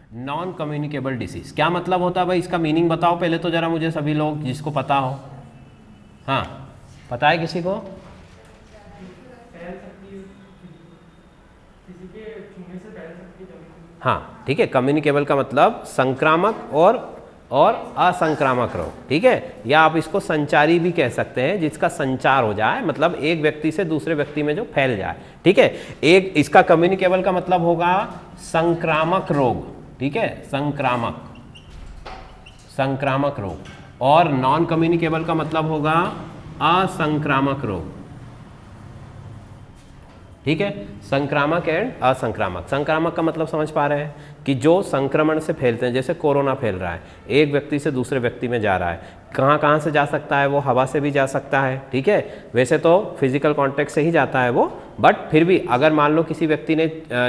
Non communicable disease क्या मतलब होता है भाई, इसका मीनिंग बताओ पहले तो जरा मुझे, सभी लोग जिसको पता हो। हाँ पता है किसी को? हाँ ठीक है, कम्युनिकेबल का मतलब संक्रामक और असंक्रामक रोग, ठीक है, या आप इसको संचारी भी कह सकते हैं, जिसका संचार हो जाए, मतलब एक व्यक्ति से दूसरे व्यक्ति में जो फैल जाए, ठीक है। एक इसका कम्युनिकेबल का मतलब होगा संक्रामक रोग, ठीक है, संक्रामक रोग, और नॉन कम्युनिकेबल का मतलब होगा असंक्रामक रोग, ठीक है। संक्रामक एंड असंक्रामक। संक्रामक का मतलब समझ पा रहे हैं कि जो संक्रमण से फैलते हैं, जैसे कोरोना फैल रहा है, एक व्यक्ति से दूसरे व्यक्ति में जा रहा है, कहाँ से जा सकता है वो, हवा से भी जा सकता है, ठीक है। वैसे तो फिजिकल कांटेक्ट से ही जाता है वो, बट फिर भी अगर मान लो किसी व्यक्ति ने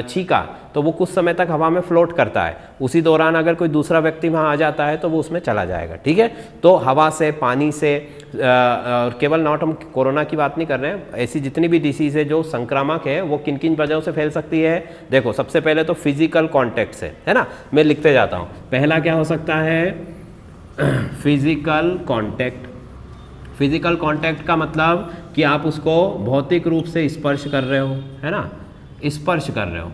छींका तो वो कुछ समय तक हवा में फ्लोट करता है, उसी दौरान अगर कोई दूसरा व्यक्ति वहाँ आ जाता है तो वो उसमें चला जाएगा, ठीक है। तो हवा से, पानी से, केवल नॉट हम कोरोना की बात नहीं कर रहे हैं, ऐसी जितनी भी डिसीज़ है जो संक्रामक है वो किन किन वजहों से फैल सकती है। देखो सबसे पहले तो फिजिकल कॉन्टैक्ट से, है ना, मैं लिखते जाता हूँ। पहला क्या हो सकता है, फिजिकल कांटेक्ट। फिजिकल कांटेक्ट का मतलब कि आप उसको भौतिक रूप से स्पर्श कर रहे हो, है ना, स्पर्श कर रहे हो,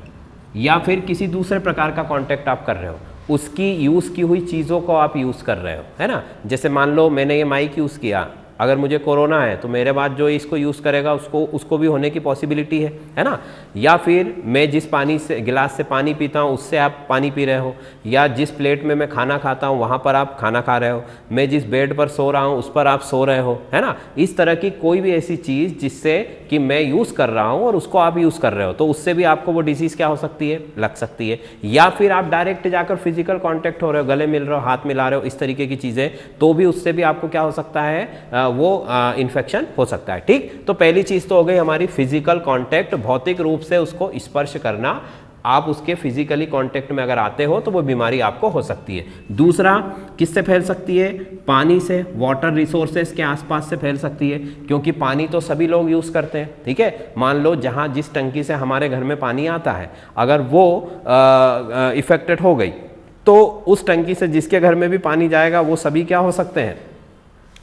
या फिर किसी दूसरे प्रकार का कांटेक्ट आप कर रहे हो, उसकी यूज़ की हुई चीज़ों को आप यूज़ कर रहे हो, है ना। जैसे मान लो मैंने ये माइक यूज़ किया, अगर मुझे कोरोना है तो मेरे बाद जो इसको यूज़ करेगा उसको भी होने की पॉसिबिलिटी है ना। या फिर मैं जिस पानी से, गिलास से पानी पीता हूँ उससे आप पानी पी रहे हो, या जिस प्लेट में मैं खाना खाता हूँ वहाँ पर आप खाना खा रहे हो, मैं जिस बेड पर सो रहा हूँ उस पर आप सो रहे हो, है ना। इस तरह की कोई भी ऐसी चीज़ जिससे कि मैं यूज़ कर रहा हूँ और उसको आप यूज़ कर रहे हो, तो उससे भी आपको वो डिसीज़ क्या हो सकती है, लग सकती है। या फिर आप डायरेक्ट जाकर फिजिकल कॉन्टैक्ट हो रहे हो, गले मिल रहे हो, हाथ मिला रहे हो, इस तरीके की चीज़ें, तो भी उससे भी आपको क्या हो सकता है, वो इन्फेक्शन हो सकता है, ठीक। तो पहली चीज़ तो हो गई हमारी फिजिकल कांटेक्ट, भौतिक रूप से उसको स्पर्श करना। आप उसके फिजिकली कांटेक्ट में अगर आते हो तो वो बीमारी आपको हो सकती है। दूसरा किससे फैल सकती है, पानी से, वाटर रिसोर्सेज के आसपास से फैल सकती है, क्योंकि पानी तो सभी लोग यूज़ करते हैं, ठीक है। मान लो जहाँ जिस टंकी से हमारे घर में पानी आता है, अगर वो इफेक्टेड हो गई तो उस टंकी से जिसके घर में भी पानी जाएगा वो सभी क्या हो सकते हैं,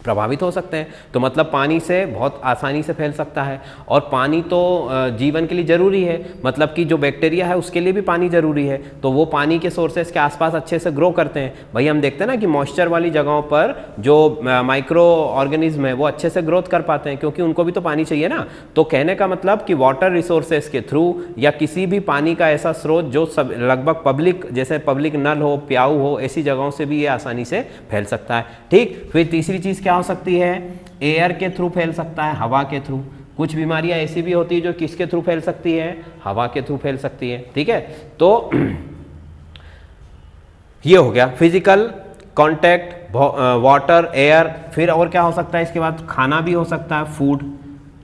प्रभावित हो सकते हैं। तो मतलब पानी से बहुत आसानी से फैल सकता है, और पानी तो जीवन के लिए ज़रूरी है, मतलब कि जो बैक्टीरिया है उसके लिए भी पानी ज़रूरी है, तो वो पानी के सोर्सेज के आसपास अच्छे से ग्रो करते हैं। भाई हम देखते हैं ना कि मॉइस्चर वाली जगहों पर जो माइक्रो ऑर्गेनिज्म है वो अच्छे से ग्रोथ कर पाते हैं, क्योंकि उनको भी तो पानी चाहिए ना। तो कहने का मतलब कि वाटर रिसोर्सेज के थ्रू या किसी भी पानी का ऐसा स्रोत जो सब लगभग पब्लिक, जैसे पब्लिक नल हो, प्याऊ हो, ऐसी जगहों से भी ये आसानी से फैल सकता है, ठीक। फिर तीसरी चीज़ क्या हो सकती है, एयर के थ्रू फैल सकता है, हवा के थ्रू। कुछ बीमारियां ऐसी भी होती है जो किसके थ्रू फैल सकती है, हवा के थ्रू फैल सकती है, ठीक है। तो ये हो गया फिजिकल कांटेक्ट, वाटर, एयर। फिर और क्या हो सकता है इसके बाद, खाना भी हो सकता है, फूड,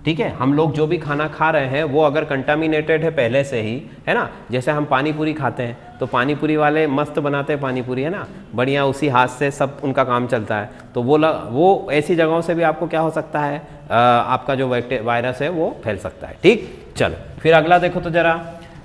ठीक है। हम लोग जो भी खाना खा रहे हैं वो अगर कंटामिनेटेड है पहले से ही, है ना, जैसे हम पानी पूरी खाते हैं तो पानी पूरी वाले मस्त बनाते हैं पानी पूरी, है ना, बढ़िया, उसी हाथ से सब उनका काम चलता है, तो वो ऐसी जगहों से भी आपको क्या हो सकता है, आपका जो वायरस है वो फैल सकता है, ठीक। चलो फिर अगला देखो तो जरा,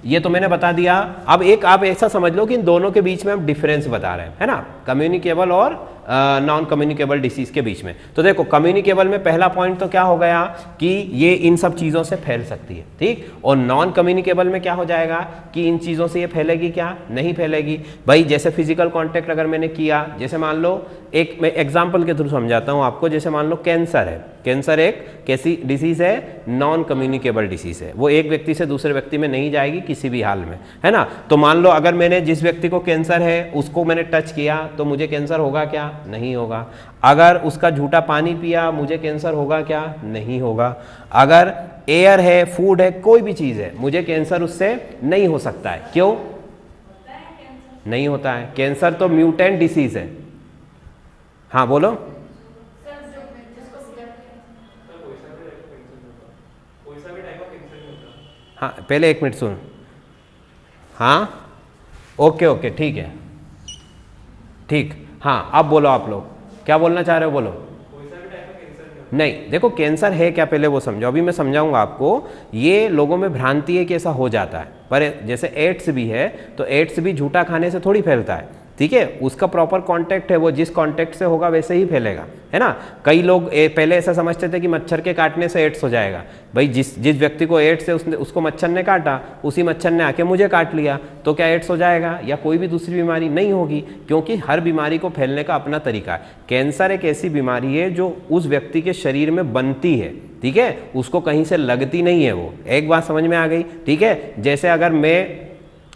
ये तो मैंने बता दिया। अब एक आप ऐसा समझ लो कि इन दोनों के बीच में हम डिफरेंस बता रहे हैं, है ना, कम्युनिकेबल और नॉन कम्युनिकेबल डिसीज के बीच में। तो देखो कम्युनिकेबल में पहला पॉइंट तो क्या हो गया कि ये इन सब चीज़ों से फैल सकती है, ठीक। और नॉन कम्युनिकेबल में क्या हो जाएगा कि इन चीज़ों से ये फैलेगी क्या, नहीं फैलेगी। भाई जैसे फिजिकल कांटेक्ट अगर मैंने किया, जैसे मान लो एक मैं एग्जाम्पल के थ्रू समझाता हूँ आपको, जैसे मान लो कैंसर है, कैंसर एक कैसी डिसीज़ है, नॉन कम्युनिकेबल डिसीज़ है, वो एक व्यक्ति से दूसरे व्यक्ति में नहीं जाएगी किसी भी हाल में, है ना। तो मान लो अगर मैंने जिस व्यक्ति को कैंसर है उसको मैंने टच किया तो मुझे कैंसर होगा क्या, नहीं होगा। अगर उसका झूठा पानी पिया मुझे कैंसर होगा क्या, नहीं होगा। अगर एयर है, फूड है, कोई भी चीज़ है, मुझे कैंसर उससे नहीं हो सकता है। क्यों नहीं होता है? कैंसर तो म्यूटेंट डिसीज है। हाँ बोलो। हाँ पहले एक मिनट सुन। हाँ ओके ओके ठीक है, ठीक। हाँ अब बोलो, आप लोग क्या बोलना चाह रहे हो, बोलो। नहीं देखो कैंसर है क्या पहले वो समझो, अभी मैं समझाऊंगा आपको। ये लोगों में भ्रांति है कि ऐसा हो जाता है, पर जैसे एड्स भी है तो एड्स भी झूठा खाने से थोड़ी फैलता है, ठीक है, उसका प्रॉपर कांटेक्ट है, वो जिस कांटेक्ट से होगा वैसे ही फैलेगा, है ना। कई लोग पहले ऐसा समझते थे कि मच्छर के काटने से एड्स हो जाएगा। भाई जिस व्यक्ति को एड्स है उसको मच्छर ने काटा, उसी मच्छर ने आके मुझे काट लिया, तो क्या एड्स हो जाएगा या कोई भी दूसरी बीमारी नहीं होगी, क्योंकि हर बीमारी को फैलने का अपना तरीका है। कैंसर एक ऐसी बीमारी है जो उस व्यक्ति के शरीर में बनती है, ठीक है, उसको कहीं से लगती नहीं है। वो एक बात समझ में आ गई, ठीक है। जैसे अगर मैं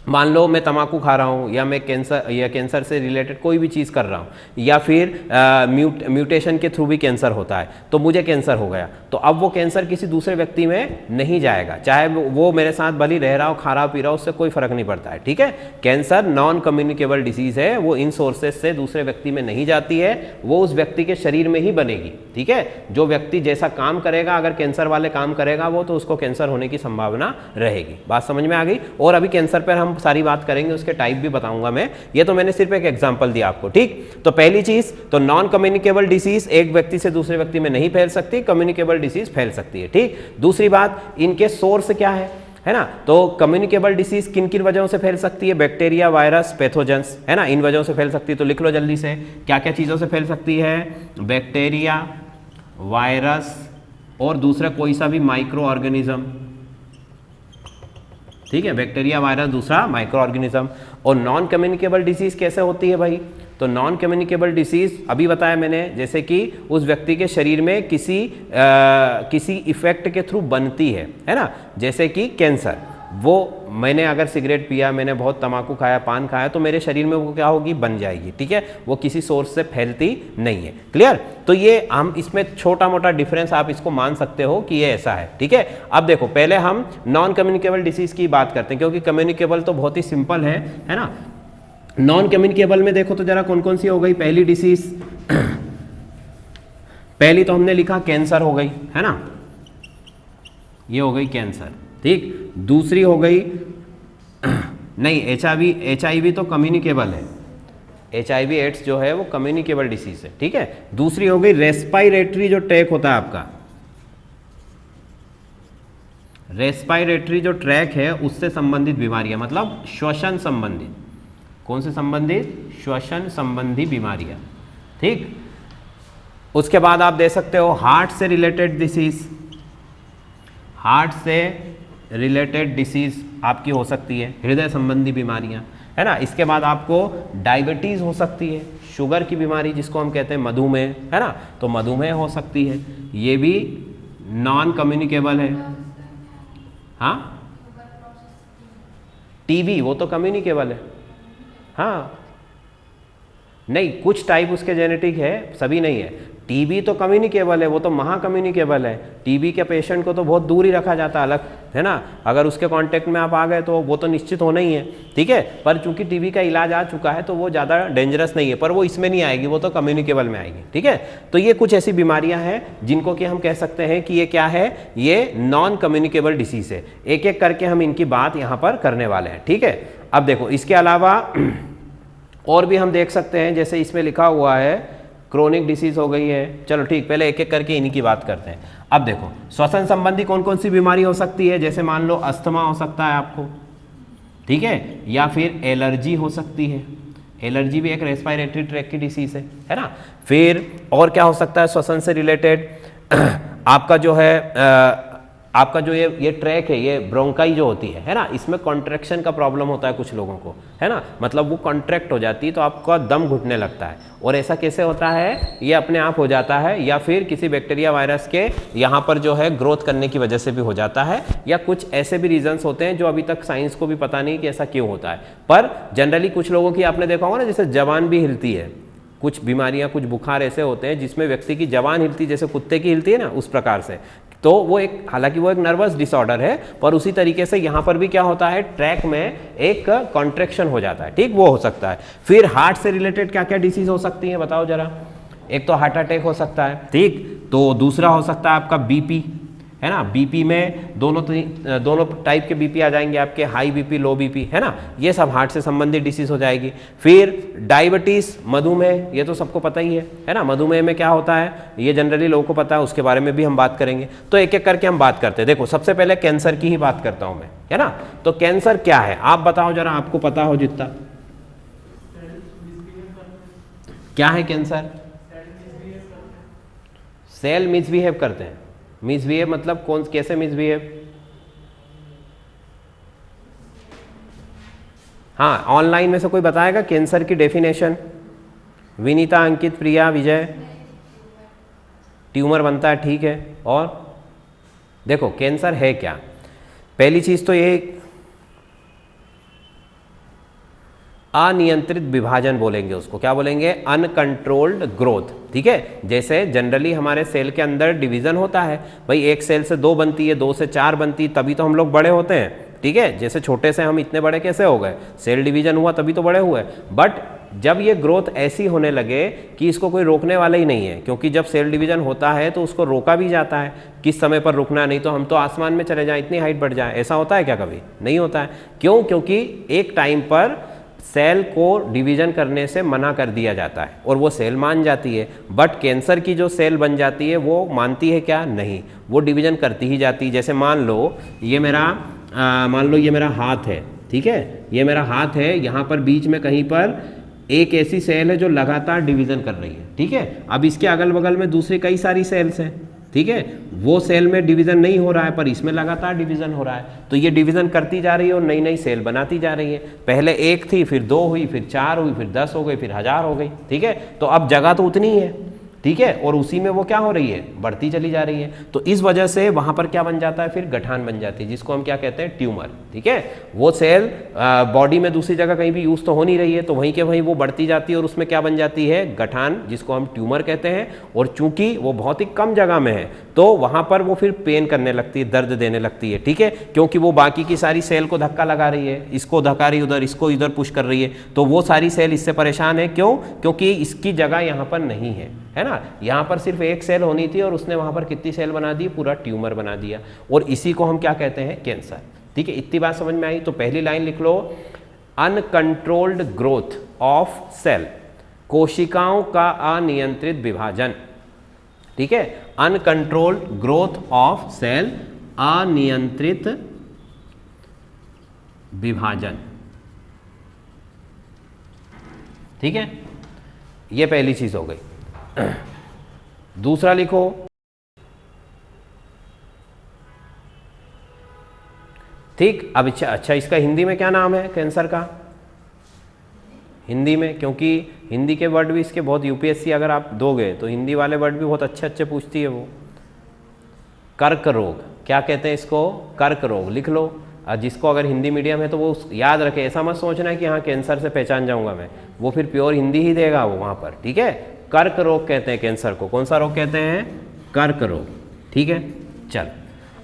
मान लो मैं तंबाकू खा रहा हूँ या मैं कैंसर से रिलेटेड कोई भी चीज़ कर रहा हूँ, या फिर म्यूटेशन के थ्रू भी कैंसर होता है, तो मुझे कैंसर हो गया, तो अब वो कैंसर किसी दूसरे व्यक्ति में नहीं जाएगा, चाहे वो मेरे साथ भली रह रहा हो, खा रहा हो, पी रहा हो, उससे कोई फर्क नहीं पड़ता है, ठीक है। कैंसर नॉन कम्युनिकेबल डिसीज है, वो इन सोर्सेज से दूसरे व्यक्ति में नहीं जाती है, वो उस व्यक्ति के शरीर में ही बनेगी, ठीक है। जो व्यक्ति जैसा काम करेगा, अगर कैंसर वाले काम करेगा वो, तो उसको कैंसर होने की संभावना रहेगी। बात समझ में आ गई। और अभी कैंसर पर हम सारी बात करेंगे, उसके टाइप भी बताऊंगा मैं, ये तो मैंने सिर्फ एक एग्जांपल दिया आपको, ठीक। तो पहली चीज तो नॉन कम्युनिकेबल डिसीज एक व्यक्ति से दूसरे व्यक्ति में नहीं फैल सकती, कम्युनिकेबल डिसीज फैल सकती है, ठीक। दूसरी बात, इनके सोर्स क्या है ना। तो कम्युनिकेबल डिसीज किन किन वजहों से फैल सकती है, बैक्टीरिया, वायरस, पैथोजेंस, है ना, इन वजहों से फैल सकती है। तो लिख लो जल्दी से, क्या क्या चीजों से फैल सकती है, बैक्टीरिया, वायरस और दूसरा कोई सा भी माइक्रो ऑर्गेनिज्म, ठीक है, बैक्टीरिया, वायरस, दूसरा माइक्रो ऑर्गेनिज्म। और नॉन कम्युनिकेबल डिसीज कैसे होती है भाई, तो नॉन कम्युनिकेबल डिसीज अभी बताया मैंने, जैसे कि उस व्यक्ति के शरीर में किसी इफेक्ट के थ्रू बनती है ना, जैसे कि कैंसर। वो मैंने अगर सिगरेट पिया, मैंने बहुत तंबाकू खाया, पान खाया, तो मेरे शरीर में वो क्या होगी, बन जाएगी, ठीक है, वो किसी सोर्स से फैलती नहीं है। क्लियर। तो ये हम इसमें छोटा मोटा डिफरेंस आप इसको मान सकते हो कि ये ऐसा है, ठीक है। अब देखो, पहले हम नॉन कम्युनिकेबल डिसीज की बात करते हैं, क्योंकि कम्युनिकेबल तो बहुत ही सिंपल है ना। नॉन कम्युनिकेबल में देखो तो जरा कौन कौन सी हो गई। पहली डिसीज, पहली तो हमने लिखा कैंसर हो गई, है ना, ये हो गई कैंसर, ठीक। दूसरी हो गई नहीं, HIV तो कम्युनिकेबल है, HIV एड्स जो है वो कम्युनिकेबल डिसीज है, ठीक है। दूसरी हो गई रेस्पायरेटरी, जो ट्रैक होता है आपका, रेस्पायरेटरी जो ट्रैक है उससे संबंधित बीमारियां, मतलब श्वसन संबंधित, कौन से संबंधित, श्वसन संबंधी बीमारियां, ठीक। उसके बाद आप दे सकते हो हार्ट से रिलेटेड डिसीज, हार्ट से रिलेटेड डिसीज आपकी हो सकती है, हृदय संबंधी बीमारियां, है ना। इसके बाद आपको डायबिटीज हो सकती है, शुगर की बीमारी जिसको हम कहते हैं मधुमेह, है ना, तो मधुमेह हो सकती है, ये भी नॉन कम्युनिकेबल है। हाँ, टीबी वो तो कम्युनिकेबल है, हाँ, नहीं, कुछ टाइप उसके जेनेटिक है, सभी नहीं है। टीबी तो कम्युनिकेबल है, वो तो महा कम्युनिकेबल है। टीबी के पेशेंट को तो बहुत दूर ही रखा जाता है, अलग, है ना। अगर उसके कांटेक्ट में आप आ गए तो वो तो निश्चित होना ही है, ठीक है। पर चूंकि टीबी का इलाज आ चुका है तो वो ज़्यादा डेंजरस नहीं है, पर वो इसमें नहीं आएगी, वो तो कम्युनिकेबल में आएगी, ठीक है। तो ये कुछ ऐसी बीमारियां हैं जिनको कि हम कह सकते हैं कि ये क्या है, ये नॉन कम्युनिकेबल डिसीज है। एक एक करके हम इनकी बात यहाँ पर करने वाले हैं, ठीक है। अब देखो, इसके अलावा और भी हम देख सकते हैं, जैसे इसमें लिखा हुआ है क्रोनिक डिसीज हो गई है। चलो ठीक, पहले एक एक करके इन्हीं की बात करते हैं। अब देखो, श्वसन संबंधी कौन कौन सी बीमारी हो सकती है, जैसे मान लो अस्थमा हो सकता है आपको, ठीक है, या फिर एलर्जी हो सकती है, एलर्जी भी एक रेस्पिरेटरी ट्रैक की डिसीज है ना। फिर और क्या हो सकता है श्वसन से रिलेटेड, आपका जो है आपका जो ये ट्रैक है, ये ब्रोंकाई जो होती है ना, इसमें कॉन्ट्रैक्शन का प्रॉब्लम होता है कुछ लोगों को, है ना, मतलब वो कॉन्ट्रैक्ट हो जाती है तो आपका दम घुटने लगता है। और ऐसा कैसे होता है, ये अपने आप हो जाता है, या फिर किसी बैक्टीरिया वायरस के यहाँ पर जो है ग्रोथ करने की वजह से भी हो जाता है, या कुछ ऐसे भी रीजंस होते हैं जो अभी तक साइंस को भी पता नहीं कि ऐसा क्यों होता है। पर जनरली कुछ लोगों की आपने देखा होगा ना, जैसे जबान भी हिलती है, कुछ बीमारियां, कुछ बुखार ऐसे होते हैं जिसमें व्यक्ति की जबान हिलती है, जैसे कुत्ते की हिलती है ना, उस प्रकार से। तो वो एक, हालांकि वो एक नर्वस डिसऑर्डर है, पर उसी तरीके से यहाँ पर भी क्या होता है, ट्रैक में एक कॉन्ट्रैक्शन हो जाता है, ठीक, वो हो सकता है। फिर हार्ट से रिलेटेड क्या क्या डिसीज हो सकती है बताओ जरा। एक तो हार्ट अटैक हो सकता है, ठीक, तो दूसरा हो सकता है आपका बीपी, है ना। बीपी में दोनों टाइप के बीपी आ जाएंगे आपके, हाई बीपी, लो बीपी, है ना, ये सब हार्ट से संबंधित डिसीज हो जाएगी। फिर डायबिटीज, मधुमेह, ये तो सबको पता ही है ना। मधुमेह में क्या होता है ये जनरली लोगों को पता है, उसके बारे में भी हम बात करेंगे। तो एक एक करके हम बात करते हैं। देखो सबसे पहले कैंसर की ही बात करता हूं मैं, है ना। तो कैंसर क्या है आप बताओ जरा, आपको पता हो जितना। क्या है कैंसर? सेल मिसबिहेव करते हैं। मिसबिहेव मतलब कौन, कैसे मिसबिहेव? हाँ, ऑनलाइन में से कोई बताएगा कैंसर की डेफिनेशन? विनीता, अंकित, प्रिया, विजय। ट्यूमर बनता है, ठीक है। और देखो कैंसर है क्या, पहली चीज तो ये अनियंत्रित विभाजन बोलेंगे उसको, क्या बोलेंगे? अनकंट्रोल्ड ग्रोथ, ठीक है। जैसे जनरली हमारे सेल के अंदर डिवीजन होता है, भाई एक सेल से 2 बनती है, 2 से 4 बनती है, तभी तो हम लोग बड़े होते हैं, ठीक है। जैसे छोटे से हम इतने बड़े कैसे हो गए? सेल डिवीजन हुआ तभी तो बड़े हुए। बट जब ये ग्रोथ ऐसी होने लगे कि इसको कोई रोकने वाला ही नहीं है, क्योंकि जब सेल डिवीजन होता है तो उसको रोका भी जाता है किस समय पर रुकना, नहीं तो हम तो आसमान में चले जाएं, इतनी हाइट बढ़ जाए। ऐसा होता है क्या कभी? नहीं होता है। क्यों? क्योंकि एक टाइम पर सेल को डिवीजन करने से मना कर दिया जाता है और वो सेल मान जाती है। बट कैंसर की जो सेल बन जाती है वो मानती है क्या? नहीं, वो डिवीजन करती ही जाती है। जैसे मान लो ये मेरा हाथ है, ठीक है, ये मेरा हाथ है, यहाँ पर बीच में कहीं पर एक ऐसी सेल है जो लगातार डिवीजन कर रही है, ठीक है। अब इसके अगल बगल में दूसरी कई सारी सेल्स हैं, ठीक है। वो सेल में डिवीजन नहीं हो रहा है पर इसमें लगातार डिवीजन हो रहा है, तो ये डिवीजन करती जा रही है और नई नई सेल बनाती जा रही है। पहले 1 थी, फिर 2 हुई, फिर 4 हुई, फिर 10 हो गई, फिर 1000 हो गई, ठीक है। तो अब जगह तो उतनी ही है, ठीक है, और उसी में वो क्या हो रही है? बढ़ती चली जा रही है। तो इस वजह से वहां पर क्या बन जाता है? फिर गठान बन जाती है, जिसको हम क्या कहते हैं? ट्यूमर, ठीक है। वो सेल बॉडी में दूसरी जगह कहीं भी यूज तो हो नहीं रही है, तो वहीं के वहीं वो बढ़ती जाती है और उसमें क्या बन जाती है? गठान, जिसको हम ट्यूमर कहते हैं। और चूंकि वो बहुत ही कम जगह में है तो वहां पर वो फिर पेन करने लगती है, दर्द देने लगती है, ठीक है, क्योंकि वो बाकी की सारी सेल को धक्का लगा रही है, इसको धक्का रही उधर, इसको इधर पुश कर रही है, तो वो सारी सेल इससे परेशान है। क्यों? क्योंकि इसकी जगह यहाँ पर नहीं है ना। यहाँ पर सिर्फ एक सेल होनी थी और उसने वहां पर कितनी सेल बना दी? पूरा ट्यूमर बना दिया, और इसी को हम क्या कहते हैं? कैंसर, ठीक है। इतनी बात समझ में आई? तो पहली लाइन लिख लो, अनकंट्रोल्ड ग्रोथ ऑफ सेल, कोशिकाओं का अनियंत्रित विभाजन, ठीक है। अनकंट्रोल्ड ग्रोथ ऑफ सेल, अनियंत्रित विभाजन, ठीक है। ये पहली चीज हो गई। दूसरा लिखो, ठीक। अब अच्छा, इसका हिंदी में क्या नाम है कैंसर का? हिंदी में, क्योंकि हिंदी के वर्ड भी इसके बहुत, यूपीएससी अगर आप दोगे तो हिंदी वाले वर्ड भी बहुत अच्छे अच्छे पूछती है वो। कर्क रोग, क्या कहते हैं इसको? कर्क रोग लिख लो। जिसको अगर हिंदी मीडियम है तो वो याद रखे, ऐसा मत सोचना है कि हाँ कैंसर से पहचान जाऊंगा मैं, वो फिर प्योर हिंदी ही देगा वो वहाँ पर, ठीक है। कर्क रोग कहते हैं कैंसर को। कौन सा रोग कहते हैं? कर्क रोग, ठीक है। चल,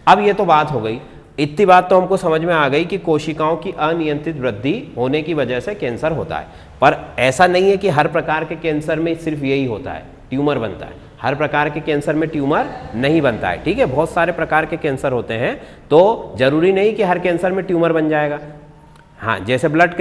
अब ये तो बात हो गई, इतनी बात तो हमको समझ में आ गई कि कोशिकाओं की अनियंत्रित वृद्धि होने की वजह से कैंसर होता है। पर ऐसा नहीं है कि हर प्रकार के कैंसर में सिर्फ यही होता है, ट्यूमर बनता है। हर प्रकार के कैंसर में ट्यूमर नहीं बनता है, ठीक है। बहुत सारे प्रकार के कैंसर होते हैं, तो जरूरी नहीं कि हर कैंसर में ट्यूमर बन जाएगा। हाँ, जैसे ब्लड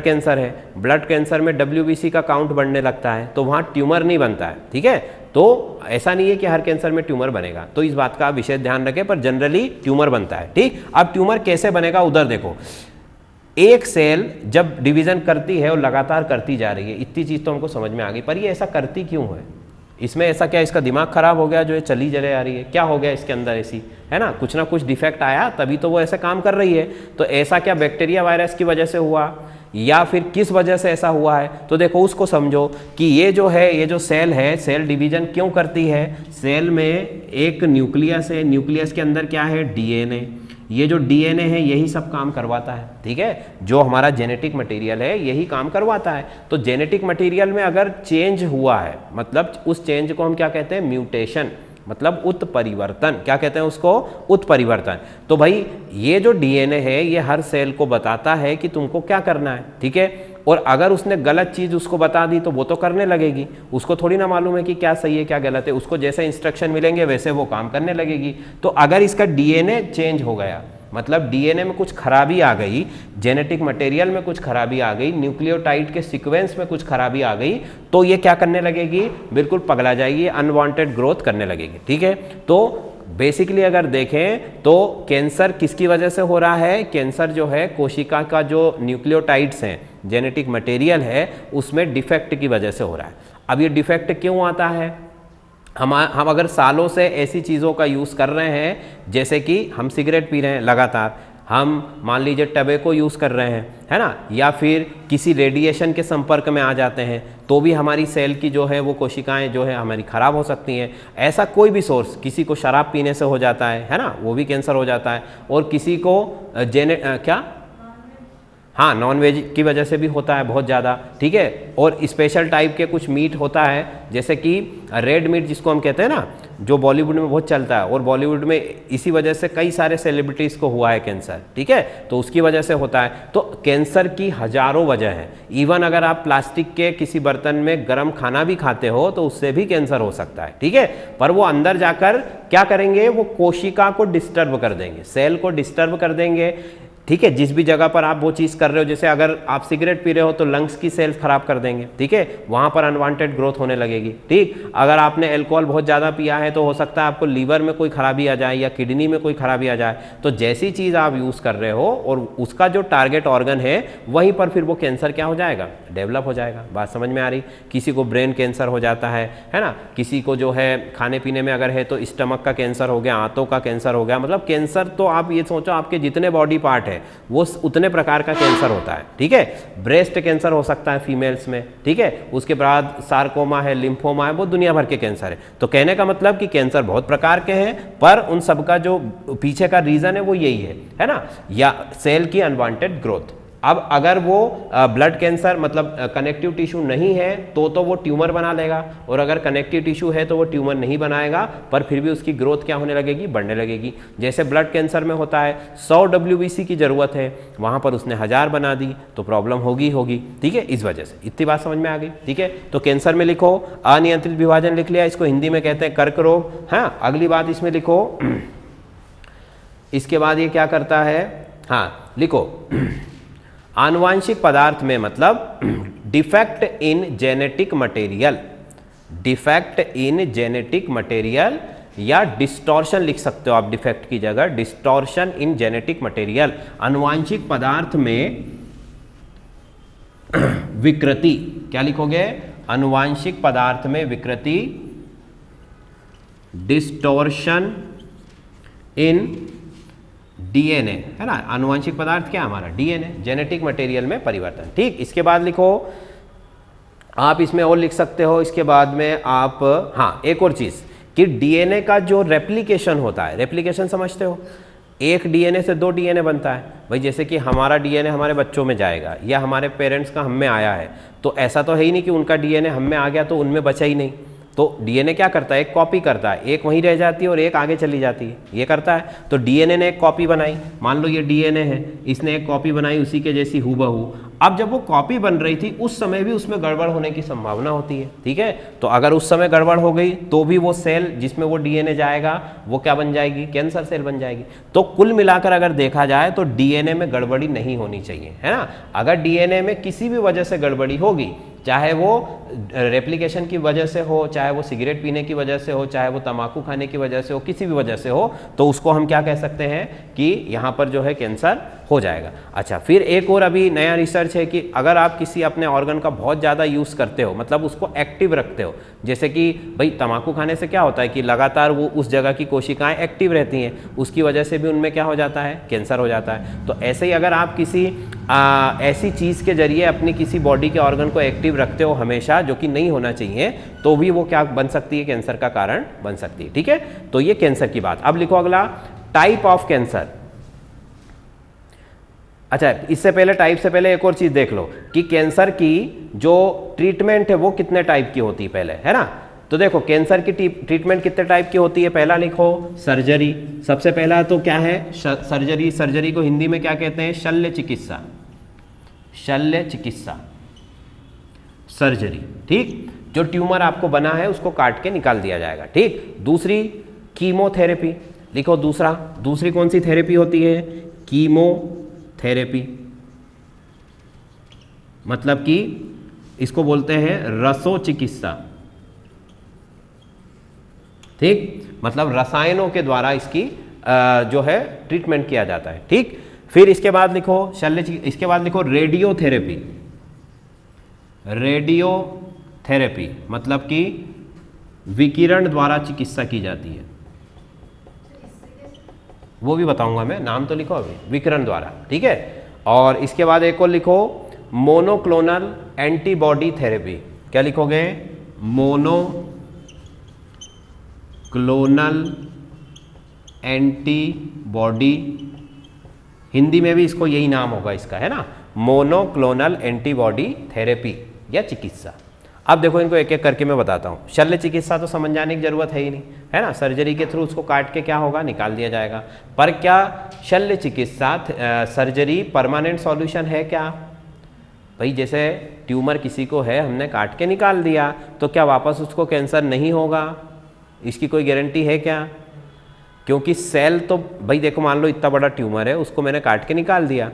कैंसर है, ब्लड कैंसर में WBC का काउंट बढ़ने लगता है तो वहाँ ट्यूमर नहीं बनता है, ठीक है। तो ऐसा नहीं है कि हर कैंसर में ट्यूमर बनेगा, तो इस बात का विशेष ध्यान रखें, पर जनरली ट्यूमर बनता है, ठीक। अब ट्यूमर कैसे बनेगा उधर देखो। एक सेल जब डिवीजन करती है और लगातार करती जा रही है, इतनी चीज तो हमको समझ में आ गई, पर ये ऐसा करती क्यों है? इसमें ऐसा क्या, इसका दिमाग खराब हो गया जो ये चली जले आ रही है? क्या हो गया इसके अंदर ऐसी, है ना, कुछ ना कुछ डिफेक्ट आया तभी तो वो ऐसे काम कर रही है। तो ऐसा क्या बैक्टीरिया वायरस की वजह से हुआ या फिर किस वजह से ऐसा हुआ है? तो देखो उसको समझो कि ये जो है, ये जो सेल है, सेल डिवीजन क्यों करती है? सेल में एक न्यूक्लियस है, न्यूक्लियस के अंदर क्या है? DNA। ये जो DNA है यही सब काम करवाता है, ठीक है। जो हमारा जेनेटिक मटेरियल है यही काम करवाता है। तो जेनेटिक मटेरियल में अगर चेंज हुआ है, मतलब उस चेंज को हम क्या कहते हैं? म्यूटेशन, मतलब उत्परिवर्तन। क्या कहते हैं उसको? उत्परिवर्तन। तो भाई ये जो DNA है ये हर सेल को बताता है कि तुमको क्या करना है, ठीक है। और अगर उसने गलत चीज़ उसको बता दी तो वो तो करने लगेगी, उसको थोड़ी ना मालूम है कि क्या सही है क्या गलत है, उसको जैसे इंस्ट्रक्शन मिलेंगे वैसे वो काम करने लगेगी। तो अगर इसका डीएनए चेंज हो गया, मतलब डीएनए में कुछ खराबी आ गई, जेनेटिक मटेरियल में कुछ खराबी आ गई, न्यूक्लियोटाइड के सीक्वेंस में कुछ खराबी आ गई, तो ये क्या करने लगेगी, बिल्कुल पगला जाएगी, अनवांटेड ग्रोथ करने लगेगी। ठीक है, तो बेसिकली अगर देखें तो कैंसर किसकी वजह से हो रहा है, कैंसर जो है कोशिका का जो न्यूक्लियोटाइड्स हैं, जेनेटिक मटेरियल है, उसमें डिफेक्ट की वजह से हो रहा है। अब ये डिफेक्ट क्यों आता है, हम अगर सालों से ऐसी चीज़ों का यूज़ कर रहे हैं, जैसे कि हम सिगरेट पी रहे हैं लगातार, हम मान लीजिए टबैको यूज़ कर रहे हैं, है ना, या फिर किसी रेडिएशन के संपर्क में आ जाते हैं, तो भी हमारी सेल की जो है वो कोशिकाएं जो है हमारी ख़राब हो सकती हैं। ऐसा कोई भी सोर्स, किसी को शराब पीने से हो जाता है ना, वो भी कैंसर हो जाता है, और किसी को क्या, हाँ, नॉन वेज की वजह से भी होता है बहुत ज़्यादा। ठीक है, और स्पेशल टाइप के कुछ मीट होता है, जैसे कि रेड मीट जिसको हम कहते हैं ना, जो बॉलीवुड में बहुत चलता है, और बॉलीवुड में इसी वजह से कई सारे सेलिब्रिटीज़ को हुआ है कैंसर। ठीक है, तो उसकी वजह से होता है। तो कैंसर की हज़ारों वजह हैं। इवन अगर आप प्लास्टिक के किसी बर्तन में गर्म खाना भी खाते हो तो उससे भी कैंसर हो सकता है। ठीक है, पर वो अंदर जाकर क्या करेंगे, वो कोशिका को डिस्टर्ब कर देंगे, सेल को डिस्टर्ब कर देंगे। ठीक है, जिस भी जगह पर आप वो चीज़ कर रहे हो, जैसे अगर आप सिगरेट पी रहे हो तो लंग्स की सेल्स खराब कर देंगे। ठीक है, वहाँ पर अनवांटेड ग्रोथ होने लगेगी। ठीक, अगर आपने अल्कोहल बहुत ज़्यादा पिया है तो हो सकता है आपको लीवर में कोई खराबी आ जाए या किडनी में कोई खराबी आ जाए। तो जैसी चीज़ आप यूज़ कर रहे हो और उसका जो टारगेट ऑर्गन है वहीं पर फिर वो कैंसर क्या हो जाएगा, डेवलप हो जाएगा। बात समझ में आ रही? किसी को ब्रेन कैंसर हो जाता है ना, किसी को जो है खाने पीने में अगर है तो स्टमक का कैंसर हो गया, आंतों का कैंसर हो गया। मतलब कैंसर तो आप ये सोचो आपके जितने बॉडी पार्ट है वो उतने प्रकार का कैंसर होता है। ठीक है, ब्रेस्ट कैंसर हो सकता है फीमेल्स में। ठीक है, उसके बाद सार्कोमा है, लिम्फोमा है, वो दुनिया भर के कैंसर है। तो कहने का मतलब कि कैंसर बहुत प्रकार के हैं, पर उन सब का जो पीछे का रीजन है वो यही है ना, या सेल की अनवांटेड ग्रोथ। अब अगर वो ब्लड कैंसर मतलब कनेक्टिव टिश्यू नहीं है तो वो ट्यूमर बना लेगा, और अगर कनेक्टिव टिश्यू है तो वो ट्यूमर नहीं बनाएगा, पर फिर भी उसकी ग्रोथ क्या होने लगेगी, बढ़ने लगेगी। जैसे ब्लड कैंसर में होता है 100 WBC की ज़रूरत है, वहाँ पर उसने 1000 बना दी तो प्रॉब्लम होगी। ठीक है, इस वजह से। इतनी बात समझ में आ गई? ठीक है, तो कैंसर में लिखो अनियंत्रित विभाजन लिख लिया, इसको हिंदी में कहते हैं कर्क रोग। हाँ, अगली बात इसमें लिखो, इसके बाद ये क्या करता है, हाँ लिखो, आनुवांशिक पदार्थ में मतलब defect in genetic material, defect in genetic material या डिस्टॉर्शन लिख सकते हो आप डिफेक्ट की जगह, डिस्टॉर्शन इन जेनेटिक मटेरियल। आनुवांशिक पदार्थ में विकृति, क्या लिखोगे, आनुवांशिक पदार्थ में विकृति, डिस्टॉर्शन इन डीएनए, है ना। आनुवंशिक पदार्थ क्या हमारा, डीएनए, जेनेटिक मटेरियल में परिवर्तन। ठीक, इसके बाद लिखो आप, इसमें और लिख सकते हो इसके बाद में आप, हाँ एक और चीज़ कि डीएनए का जो रेप्लिकेशन होता है, रेप्लिकेशन समझते हो, एक डीएनए से 2 डीएनए बनता है भाई। जैसे कि हमारा डीएनए हमारे बच्चों में जाएगा या हमारे पेरेंट्स का हम में आया है, तो ऐसा तो है ही नहीं कि उनका डीएनए हम में आ गया तो उनमें बचा ही नहीं। तो डीएनए क्या करता है, एक कॉपी करता है, एक वहीं रह जाती है और एक आगे चली जाती है, ये करता है। तो डीएनए ने एक कॉपी बनाई, मान लो ये डीएनए है, इसने एक कॉपी बनाई उसी के जैसी हूबहू। अब जब वो कॉपी बन रही थी उस समय भी उसमें गड़बड़ होने की संभावना होती है। ठीक है, तो अगर उस समय गड़बड़ हो गई तो भी वो सेल जिसमें वो डीएनए जाएगा वो क्या बन जाएगी, कैंसर सेल बन जाएगी। तो कुल मिलाकर अगर देखा जाए तो डीएनए में गड़बड़ी नहीं होनी चाहिए, है ना। अगर डीएनए में किसी भी वजह से गड़बड़ी होगी, चाहे वो रेप्लिकेशन की वजह से हो, चाहे वो सिगरेट पीने की वजह से हो, चाहे वो तंबाकू खाने की वजह से हो, किसी भी वजह से हो, तो उसको हम क्या कह सकते हैं कि यहाँ पर जो है कैंसर हो जाएगा। अच्छा, फिर एक और अभी नया रिसर्च है कि अगर आप किसी अपने ऑर्गन का बहुत ज़्यादा यूज़ करते हो, मतलब उसको एक्टिव रखते हो, जैसे कि भाई तंबाकू खाने से क्या होता है कि लगातार वो उस जगह की कोशिकाएं एक्टिव रहती हैं, उसकी वजह से भी उनमें क्या हो जाता है, कैंसर हो जाता है। तो ऐसे ही अगर आप किसी ऐसी चीज़ के जरिए अपनी किसी बॉडी के ऑर्गन को एक्टिव रखते हो हमेशा, जो कि नहीं होना चाहिए, तो भी वो क्या बन सकती है, कैंसर का कारण बन सकती है। ठीक है, तो ये कैंसर की बात। अब लिखो अगला, टाइप ऑफ कैंसर। अच्छा, इससे पहले टाइप से पहले एक और चीज देख लो कि कैंसर की जो ट्रीटमेंट है वो कितने टाइप की होती है पहले, है ना। तो देखो कैंसर की ट्रीटमेंट कितने टाइप की होती है। पहला लिखो सर्जरी, सबसे पहला तो क्या है, सर्जरी। सर्जरी को हिंदी में क्या कहते हैं, शल्य चिकित्सा। शल्य चिकित्सा, सर्जरी, ठीक। जो ट्यूमर आपको बना है उसको काट के निकाल दिया जाएगा, ठीक। दूसरी कीमोथेरेपी, लिखो दूसरी कौन सी थेरेपी होती है? कीमोथेरेपी, मतलब कि इसको बोलते हैं रसो चिकित्सा, ठीक। मतलब रसायनों के द्वारा इसकी जो है ट्रीटमेंट किया जाता है, ठीक। फिर इसके बाद लिखो इसके बाद लिखो रेडियोथेरेपी। रेडियोथेरेपी मतलब कि विकिरण द्वारा चिकित्सा की जाती है, वो भी बताऊंगा मैं, नाम तो लिखो अभी, विकिरण द्वारा, ठीक है। और इसके बाद एक और लिखो मोनोक्लोनल एंटीबॉडी थेरेपी। क्या लिखोगे? मोनोक्लोनल एंटीबॉडी, हिंदी में भी इसको यही नाम होगा इसका, है ना, मोनोक्लोनल एंटीबॉडी थेरेपी या चिकित्सा। अब देखो इनको एक एक करके मैं बताता हूँ। शल्य चिकित्सा तो समझ जाने की जरूरत है ही नहीं, है ना, सर्जरी के थ्रू उसको काट के क्या होगा, निकाल दिया जाएगा। पर क्या शल्य चिकित्सा सर्जरी परमानेंट सॉल्यूशन है क्या? भाई जैसे ट्यूमर किसी को है, हमने काट के निकाल दिया, तो क्या वापस उसको कैंसर नहीं होगा? इसकी कोई गारंटी है क्या? क्योंकि सेल तो भाई देखो, मान लो इतना बड़ा ट्यूमर है, उसको मैंने काट के निकाल दिया,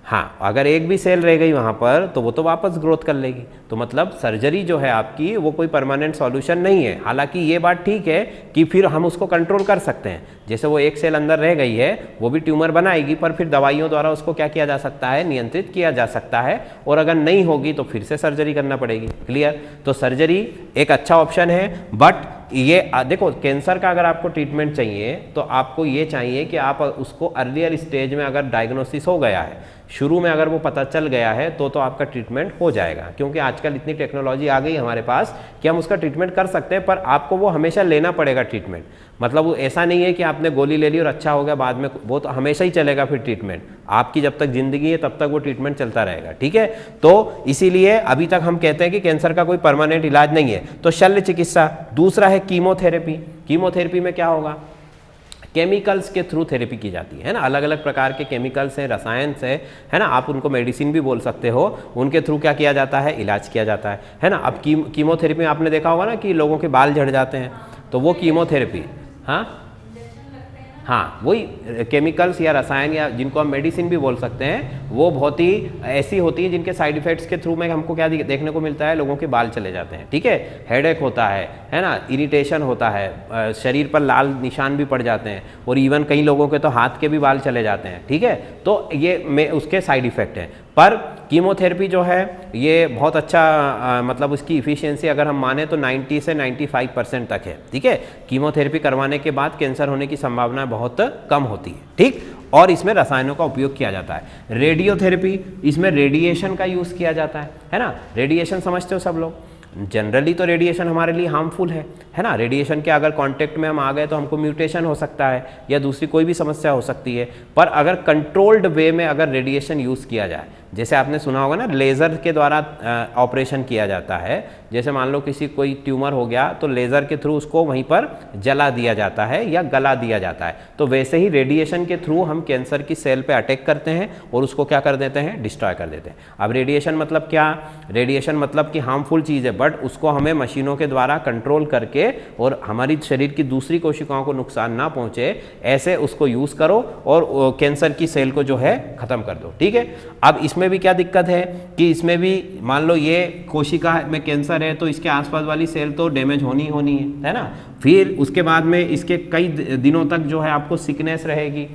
हाँ, अगर एक भी सेल रह गई वहाँ पर तो वो तो वापस ग्रोथ कर लेगी। तो मतलब सर्जरी जो है आपकी वो कोई परमानेंट सॉल्यूशन नहीं है। हालांकि ये बात ठीक है कि फिर हम उसको कंट्रोल कर सकते हैं, जैसे वो एक सेल अंदर रह गई है वो भी ट्यूमर बनाएगी, पर फिर दवाइयों द्वारा उसको क्या किया जा सकता है, नियंत्रित किया जा सकता है। और अगर नहीं होगी तो फिर से सर्जरी करना पड़ेगी। क्लियर? तो सर्जरी एक अच्छा ऑप्शन है। बट ये देखो, कैंसर का अगर आपको ट्रीटमेंट चाहिए तो आपको ये चाहिए कि आप उसको अर्लियर स्टेज में अगर डायग्नोसिस हो गया है, शुरू में अगर वो पता चल गया है तो आपका ट्रीटमेंट हो जाएगा। क्योंकि आजकल इतनी टेक्नोलॉजी आ गई हमारे पास कि हम उसका ट्रीटमेंट कर सकते हैं, पर आपको वो हमेशा लेना पड़ेगा ट्रीटमेंट। मतलब वो ऐसा नहीं है कि आपने गोली ले ली और अच्छा हो गया बाद में, वो तो हमेशा ही चलेगा फिर ट्रीटमेंट। आपकी जब तक जिंदगी है तब तक वो ट्रीटमेंट चलता रहेगा, ठीक है। तो इसीलिए अभी तक हम कहते हैं कि कैंसर का कोई परमानेंट इलाज नहीं है। तो शल्य चिकित्सा। दूसरा है कीमोथेरेपी। कीमोथेरेपी में क्या होगा, केमिकल्स के थ्रू थेरेपी की जाती है ना, अलग अलग प्रकार के केमिकल्स हैं, रसायन है ना, आप उनको मेडिसिन भी बोल सकते हो, उनके थ्रू क्या किया जाता है, इलाज किया जाता है ना। अब कीमोथेरेपी में आपने देखा होगा ना कि लोगों के बाल झड़ जाते हैं, तो वो कीमोथेरेपी, हाँ वही केमिकल्स या रसायन या जिनको हम मेडिसिन भी बोल सकते हैं, वो बहुत ही ऐसी होती है जिनके साइड इफेक्ट्स के थ्रू में हमको क्या देखने को मिलता है, लोगों के बाल चले जाते हैं, ठीक है, हेडेक होता है ना, इरिटेशन होता है, शरीर पर लाल निशान भी पड़ जाते हैं, और इवन कई लोगों के तो हाथ के भी बाल चले जाते हैं, ठीक है। तो ये उसके साइड इफेक्ट हैं। पर कीमोथेरेपी जो है ये बहुत अच्छा मतलब उसकी इफ़िशियंसी अगर हम माने तो 90 से 95% तक है, ठीक है। कीमोथेरेपी करवाने के बाद कैंसर होने की संभावना बहुत कम होती है, ठीक। और इसमें रसायनों का उपयोग किया जाता है। रेडियोथेरेपी, इसमें रेडिएशन का यूज़ किया जाता है ना। रेडिएशन समझते हो सब लोग? जनरली तो रेडिएशन हमारे लिए हार्मफुल है ना। रेडिएशन के अगर कांटेक्ट में हम आ गए तो हमको म्यूटेशन हो सकता है या दूसरी कोई भी समस्या हो सकती है। पर अगर कंट्रोल्ड वे में अगर रेडिएशन यूज़ किया जाए, जैसे आपने सुना होगा ना, लेज़र के द्वारा ऑपरेशन किया जाता है। जैसे मान लो किसी कोई ट्यूमर हो गया तो लेज़र के थ्रू उसको वहीं पर जला दिया जाता है या गला दिया जाता है। तो वैसे ही रेडिएशन के थ्रू हम कैंसर की सेल पे अटैक करते हैं और उसको क्या कर देते हैं, डिस्ट्रॉय कर देते हैं। अब रेडिएशन मतलब क्या? रेडिएशन मतलब कि हार्मफुल चीज़ है, बट उसको हमें मशीनों के द्वारा कंट्रोल करके और हमारी शरीर की दूसरी कोशिकाओं को नुकसान ना पहुँचे, ऐसे उसको यूज़ करो और कैंसर की सेल को जो है ख़त्म कर दो, ठीक है। अब इसमें भी क्या दिक्कत है कि इसमें भी मान लो ये कोशिका में कैंसर है तो इसके आसपास वाली सेल तो डैमेज होनी है ना। फिर उसके बाद में इसके कई दिनों तक जो है आपको सिकनेस रहेगी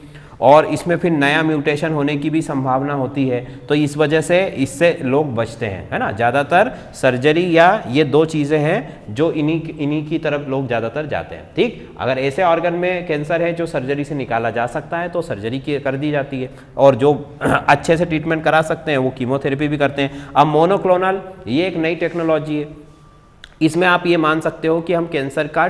और इसमें फिर नया म्यूटेशन होने की भी संभावना होती है। तो इस वजह से इससे लोग बचते हैं, है ना। ज़्यादातर सर्जरी या ये दो चीज़ें हैं जो इन्हीं की तरफ लोग ज़्यादातर जाते हैं, ठीक। अगर ऐसे ऑर्गन में कैंसर है जो सर्जरी से निकाला जा सकता है तो सर्जरी कर दी जाती है, और जो अच्छे से ट्रीटमेंट करा सकते हैं वो कीमोथेरेपी भी करते हैं। अब मोनोक्लोनल, ये एक नई टेक्नोलॉजी है। इसमें आप ये मान सकते हो कि हम कैंसर का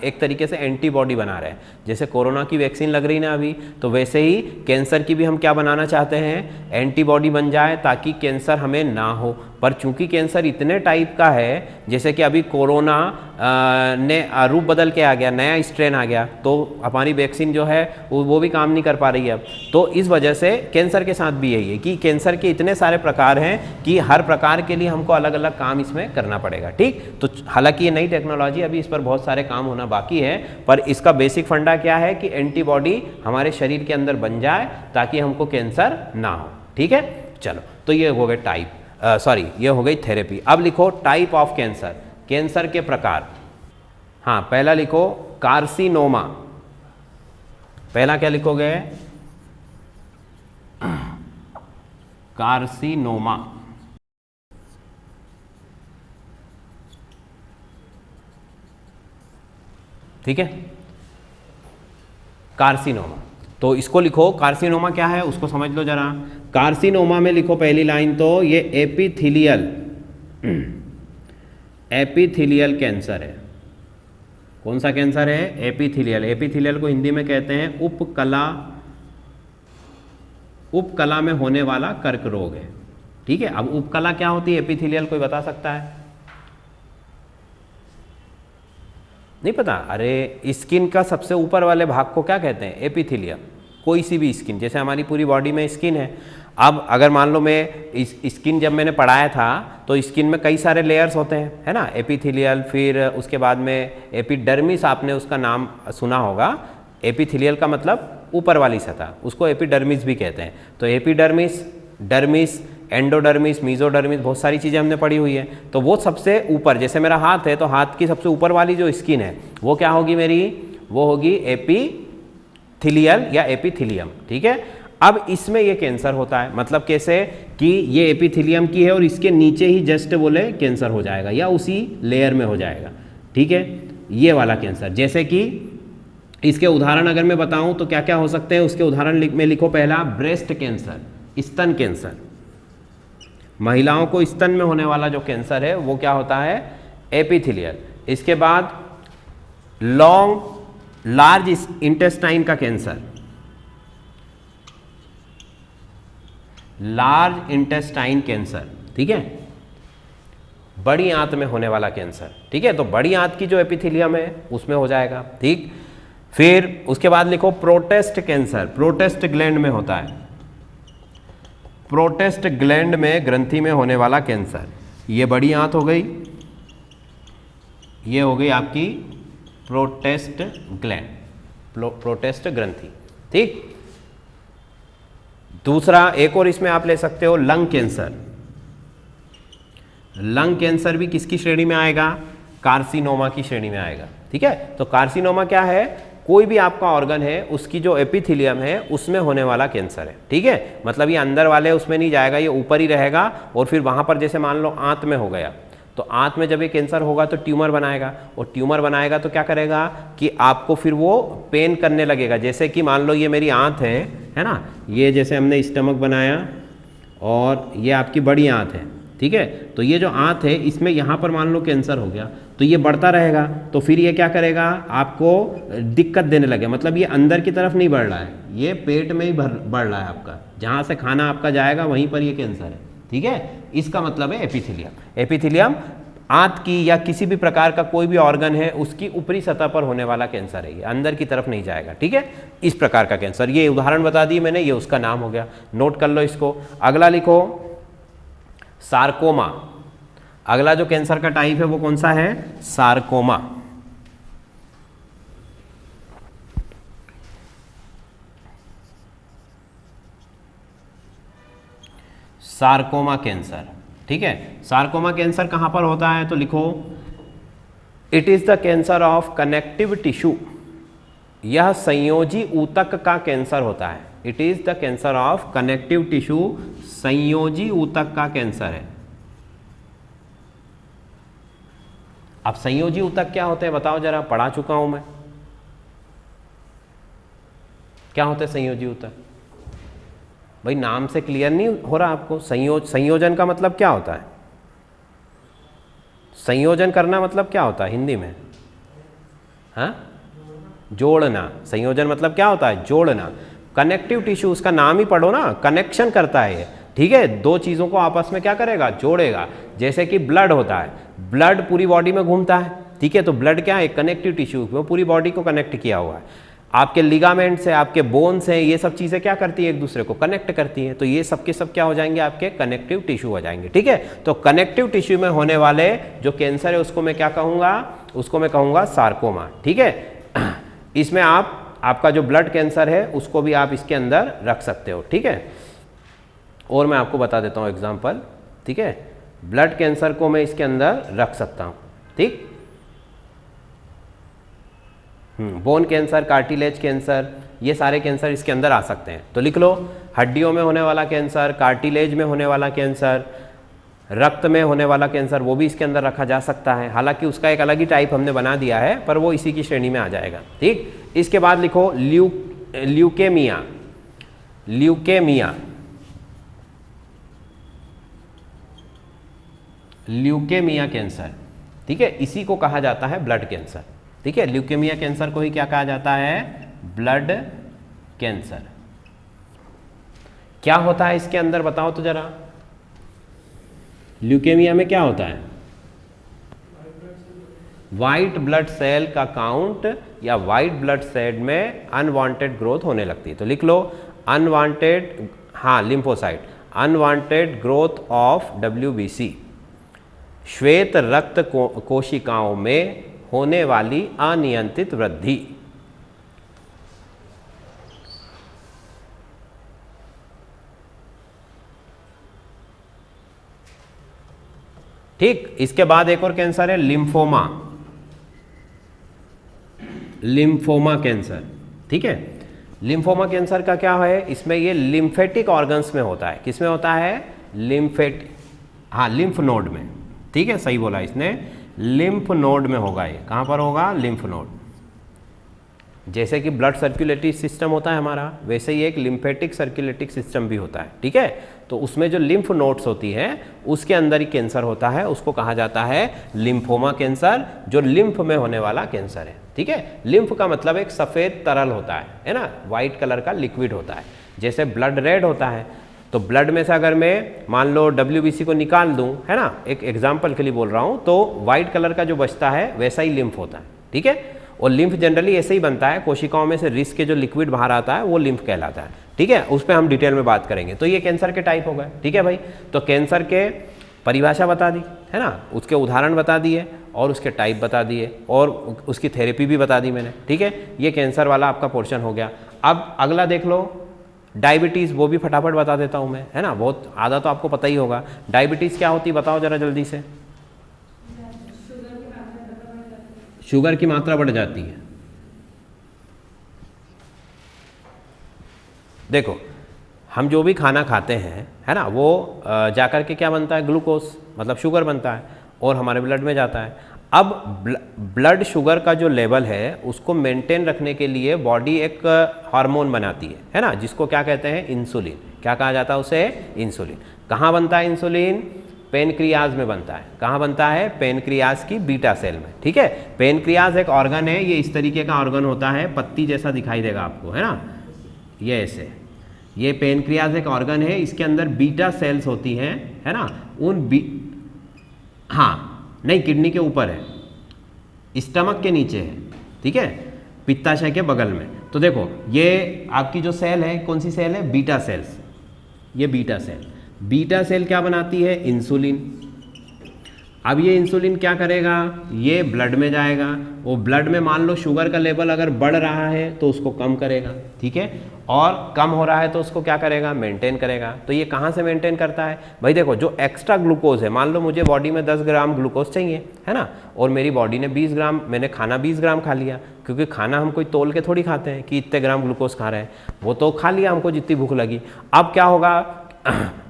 एक तरीके से एंटीबॉडी बना रहे हैं। जैसे कोरोना की वैक्सीन लग रही ना अभी, तो वैसे ही कैंसर की भी हम क्या बनाना चाहते हैं, एंटीबॉडी बन जाए ताकि कैंसर हमें ना हो। पर चूंकि कैंसर इतने टाइप का है, जैसे कि अभी कोरोना ने रूप बदल के आ गया, नया स्ट्रेन आ गया, तो हमारी वैक्सीन जो है वो भी काम नहीं कर पा रही है अब। तो इस वजह से कैंसर के साथ भी यही है कि कैंसर के इतने सारे प्रकार हैं कि हर प्रकार के लिए हमको अलग अलग काम इसमें करना पड़ेगा। ठीक, तो हालांकि ये नई टेक्नोलॉजी, अभी इस पर बहुत सारे काम होना बाकी है, पर इसका बेसिक फंडा क्या है कि एंटीबॉडी हमारे शरीर के अंदर बन जाए ताकि हमको कैंसर ना हो। ठीक है, चलो, तो ये हो गए टाइप, ये हो गई थेरेपी। अब लिखो टाइप ऑफ कैंसर, कैंसर के प्रकार। हाँ, पहला लिखो कार्सिनोमा। पहला क्या लिखोगे? कार्सिनोमा। ठीक है, कार्सिनोमा। तो इसको लिखो, कार्सिनोमा क्या है उसको समझ लो जरा। कार्सिनोमा में लिखो पहली लाइन तो ये एपिथेलियल कैंसर है। कौन सा कैंसर है? एपिथेलियल। एपिथेलियल को हिंदी में कहते हैं उपकला में होने वाला कर्क रोग है। ठीक है, अब उपकला क्या होती है? एपिथेलियल कोई बता सकता है? नहीं पता? अरे, स्किन का सबसे ऊपर वाले भाग को क्या कहते हैं? एपिथेलियल। कोई सी भी स्किन, जैसे हमारी पूरी बॉडी में स्किन है। अब अगर मान लो मैं इस स्किन जब मैंने पढ़ाया था तो स्किन में कई सारे लेयर्स होते हैं, है ना? एपिथेलियल, फिर उसके बाद में एपिडर्मिस, आपने उसका नाम सुना होगा। एपिथेलियल का मतलब ऊपर वाली सतह, उसको एपिडर्मिस भी कहते हैं। तो एपिडर्मिस, डर्मिस, एंडोडर्मिस, मीजोडर्मिस, बहुत सारी चीज़ें हमने पढ़ी हुई है। तो वो सबसे ऊपर, जैसे मेरा हाथ है तो हाथ की सबसे ऊपर वाली जो स्किन है वो क्या होगी मेरी? वो होगी एपिथेलियल या एपिथेलियम। ठीक है, अब इसमें ये कैंसर होता है। मतलब कैसे? कि ये एपिथेलियम की है और इसके नीचे ही जस्ट बोले कैंसर हो जाएगा या उसी लेयर में हो जाएगा। ठीक है, ये वाला कैंसर। जैसे कि इसके उदाहरण अगर मैं बताऊं तो क्या क्या हो सकते हैं उसके उदाहरण में लिखो। पहला ब्रेस्ट कैंसर, स्तन कैंसर। महिलाओं को स्तन में होने वाला जो कैंसर है वो क्या होता है? एपिथेलियल। इसके बाद लार्ज इंटेस्टाइन का कैंसर, लार्ज इंटेस्टाइन कैंसर। ठीक है, बड़ी आंत में होने वाला कैंसर। ठीक है, तो बड़ी आंत की जो एपिथेलियम है उसमें हो जाएगा। ठीक, फिर उसके बाद लिखो प्रोटेस्ट कैंसर। प्रोटेस्ट ग्लैंड में होता है, प्रोटेस्ट ग्लैंड में, ग्रंथि में होने वाला कैंसर। ये बड़ी आंत हो गई, ये हो गई आपकी प्रोटेस्ट ग्लैंड, प्रोटेस्ट ग्रंथि। ठीक, दूसरा एक और इसमें आप ले सकते हो लंग कैंसर। लंग कैंसर भी किसकी श्रेणी में आएगा? कार्सिनोमा की श्रेणी में आएगा। ठीक है, तो कार्सिनोमा क्या है? कोई भी आपका ऑर्गन है उसकी जो एपिथेलियम है उसमें होने वाला कैंसर है। ठीक है, मतलब ये अंदर वाले उसमें नहीं जाएगा, ये ऊपर ही रहेगा। और फिर वहां पर जैसे मान लो आंत में हो गया, तो आंत में जब ये कैंसर होगा तो ट्यूमर बनाएगा, और ट्यूमर बनाएगा तो क्या करेगा कि आपको फिर वो पेन करने लगेगा। जैसे कि मान लो ये मेरी आंत है ना? ये जैसे हमने स्टमक बनाया और ये आपकी बड़ी आंत है। ठीक है, तो ये जो आंत है इसमें यहाँ पर मान लो कैंसर हो गया तो ये बढ़ता रहेगा, तो फिर ये क्या करेगा? आपको दिक्कत देने लगे। मतलब ये अंदर की तरफ नहीं बढ़ रहा है, ये पेट में ही बढ़ रहा है आपका, जहाँ से खाना आपका जाएगा वहीं पर ये कैंसर है। ठीक है, इसका मतलब है एपिथेलियम। एपिथेलियम आंत की या किसी भी प्रकार का कोई भी ऑर्गन है उसकी ऊपरी सतह पर होने वाला कैंसर है, ये अंदर की तरफ नहीं जाएगा। ठीक है, इस प्रकार का कैंसर। ये उदाहरण बता दिए मैंने, ये उसका नाम हो गया, नोट कर लो इसको। अगला लिखो सार्कोमा। अगला जो कैंसर का टाइप है वो कौन सा है? सार्कोमा। Sarcoma cancer. ठीक है, सार्कोमा कैंसर कहां पर होता है? तो लिखो it is the cancer of connective tissue. यह संयोजी ऊतक का कैंसर होता है। It is the cancer of connective tissue, संयोजी ऊतक का कैंसर है। अब संयोजी ऊतक क्या होते हैं बताओ जरा, पढ़ा चुका हूं मैं। क्या होते हैं संयोजी ऊतक? भाई नाम से क्लियर नहीं हो रहा आपको? संयोजन का मतलब क्या होता है? संयोजन करना मतलब क्या होता है हिंदी में? हाँ, जोड़ना। संयोजन मतलब क्या होता है? जोड़ना। कनेक्टिव टिश्यू, उसका नाम ही पढ़ो ना, कनेक्शन करता है ये। ठीक है, दो चीज़ों को आपस में क्या करेगा? जोड़ेगा। जैसे कि ब्लड होता है, ब्लड पूरी बॉडी में घूमता ठीक है। तो ब्लड क्या है, कनेक्टिव टिश्यू, वो पूरी बॉडी को कनेक्ट किया हुआ है। आपके लिगामेंट्स है, आपके बोन्स हैं, ये सब चीज़ें क्या करती है, एक दूसरे को कनेक्ट करती हैं। तो ये सब के सब क्या हो जाएंगे, आपके कनेक्टिव टिश्यू हो जाएंगे। ठीक है, तो कनेक्टिव टिश्यू में होने वाले जो कैंसर है उसको मैं क्या कहूँगा, उसको मैं कहूँगा सार्कोमा। ठीक है, इसमें आपका जो ब्लड कैंसर है उसको भी आप इसके अंदर रख सकते हो। ठीक है, और मैं आपको बता देता हूँ एग्जाम्पल। ठीक है, ब्लड कैंसर को मैं इसके अंदर रख सकता हूँ। ठीक, बोन कैंसर, कार्टिलेज कैंसर, ये सारे कैंसर इसके अंदर आ सकते हैं। तो लिख लो, हड्डियों में होने वाला कैंसर, कार्टिलेज में होने वाला कैंसर, रक्त में होने वाला कैंसर, वो भी इसके अंदर रखा जा सकता है। हालांकि उसका एक अलग ही टाइप हमने बना दिया है, पर वो इसी की श्रेणी में आ जाएगा। ठीक, इसके बाद लिखो ल्यूकेमिया। ल्यूकेमिया, ल्यूकेमिया कैंसर, ठीक है, इसी को कहा जाता है ब्लड कैंसर। ठीक है, ल्यूकेमिया कैंसर को ही क्या कहा जाता है, ब्लड कैंसर। क्या होता है इसके अंदर बताओ तो जरा, ल्यूकेमिया में क्या होता है, वाइट ब्लड सेल का काउंट या वाइट ब्लड सेल में अनवांटेड ग्रोथ होने लगती है। तो लिख लो अनवांटेड, हाँ lymphocyte, unwanted growth of WBC, श्वेत रक्त कोशिकाओं में होने वाली अनियंत्रित वृद्धि। ठीक, इसके बाद एक और कैंसर है लिम्फोमा, लिम्फोमा कैंसर। ठीक है, लिम्फोमा कैंसर का क्या है, इसमें ये लिम्फेटिक ऑर्गन्स में होता है। किसमें होता है, लिम्फेटिक, हाँ लिम्फ नोड में। ठीक है, सही बोला इसने, लिम्फ नोड में होगा। ये कहाँ पर होगा, लिम्फ नोड। जैसे कि ब्लड सर्कुलेटरी सिस्टम होता है हमारा, वैसे ही एक लिम्फेटिक सर्कुलेटिक सिस्टम भी होता है। ठीक है, तो उसमें जो लिम्फ नोड्स होती हैं उसके अंदर ही कैंसर होता है, उसको कहा जाता है लिम्फोमा कैंसर, जो लिम्फ में होने वाला कैंसर है। ठीक है, लिम्फ का मतलब एक सफ़ेद तरल होता है ना, वाइट कलर का लिक्विड होता है। जैसे ब्लड रेड होता है, तो ब्लड में से अगर मैं मान लो WBC को निकाल दूं, है ना, एक एग्जाम्पल के लिए बोल रहा हूं, तो वाइट कलर का जो बचता है वैसा ही लिम्फ होता है। ठीक है, और लिम्फ जनरली ऐसे ही बनता है, कोशिकाओं में से रिस के जो लिक्विड बाहर आता है वो लिम्फ कहलाता है। ठीक है, उस पर हम डिटेल में बात करेंगे। तो ये कैंसर के टाइप हो गए। ठीक है भाई, तो कैंसर के परिभाषा बता दी है ना, उसके उदाहरण बता दिए और उसके टाइप बता दिए और उसकी थेरेपी भी बता दी मैंने। ठीक है, ये कैंसर वाला आपका पोर्शन हो गया। अब अगला देख लो डायबिटीज़, वो भी फटाफट बता देता हूँ मैं, है ना, बहुत आधा तो आपको पता ही होगा। डायबिटीज़ क्या होती है बताओ जरा जल्दी से, शुगर की मात्रा बढ़ जाती है। देखो हम जो भी खाना खाते हैं, है ना, वो जाकर के क्या बनता है, ग्लूकोज, मतलब शुगर बनता है और हमारे ब्लड में जाता है। अब ब्लड शुगर का जो लेवल है उसको मेंटेन रखने के लिए बॉडी एक हार्मोन बनाती है ना, जिसको क्या कहते हैं, इंसुलिन। क्या कहा जाता है उसे, इंसुलिन। कहाँ बनता है इंसुलिन, पेनक्रियाज में बनता है। कहाँ बनता है, पेनक्रियाज की बीटा सेल में। ठीक है, पेनक्रियाज एक ऑर्गन है, ये इस तरीके का ऑर्गन होता है, पत्ती जैसा दिखाई देगा आपको, है ना, ये ऐसे, ये पेनक्रियाज एक ऑर्गन है, इसके अंदर बीटा सेल्स होती हैं, है ना, हाँ नहीं, किडनी के ऊपर है, स्टमक के नीचे है। ठीक है, पित्ताशय के बगल में। तो देखो ये आपकी जो सेल है, कौन सी सेल है, बीटा सेल्स, ये बीटा सेल। बीटा सेल क्या बनाती है, इंसुलिन। अब ये इंसुलिन क्या करेगा, ये ब्लड में जाएगा, वो ब्लड में मान लो शुगर का लेवल अगर बढ़ रहा है तो उसको कम करेगा। ठीक है, और कम हो रहा है तो उसको क्या करेगा, मेंटेन करेगा। तो ये कहाँ से मेंटेन करता है भाई, देखो जो एक्स्ट्रा ग्लूकोज है, मान लो मुझे बॉडी में 10 ग्राम ग्लूकोज चाहिए, है ना, और मेरी बॉडी ने 20 ग्राम, मैंने खाना 20 ग्राम खा लिया, क्योंकि खाना हम कोई तोल के थोड़ी खाते हैं कि इतने ग्राम ग्लूकोज खा रहे हैं, वो तो खा लिया हमको जितनी भूख लगी। अब क्या होगा,